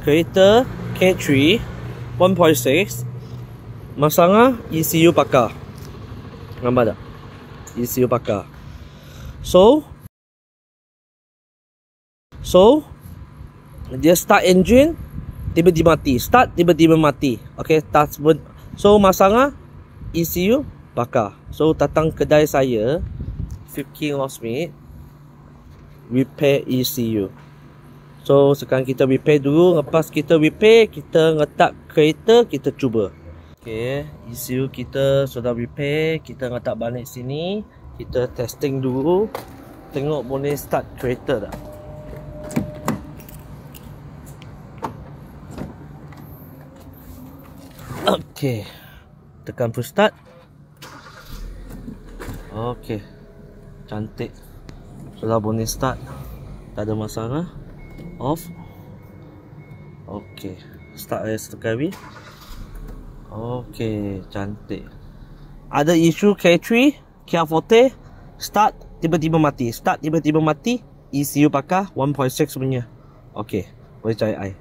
kereta K3 1.6 masang ECU bakar. Nampak tak? ECU bakar. So dia start engine, tiba-tiba mati. Start, tiba-tiba mati. Okay, so masang ECU bakar. So datang kedai saya, King Locksmith, repair ECU. So sekarang kita repair dulu. Lepas kita repair, kita letak kereta, kita cuba. Okay, ECU kita sudah repair. Kita letak balik sini. Kita testing dulu. Tengok boleh start kereta tak. Okay, tekan push start. Okay, cantik. Sudah boleh start. Tak ada masalah. Off. Okay, start sekali. Okay, cantik. Ada isu K3 Kia Forte, start tiba-tiba mati. Start tiba-tiba mati. ECU bakar 1.6 punya. Okay, boleh cari air.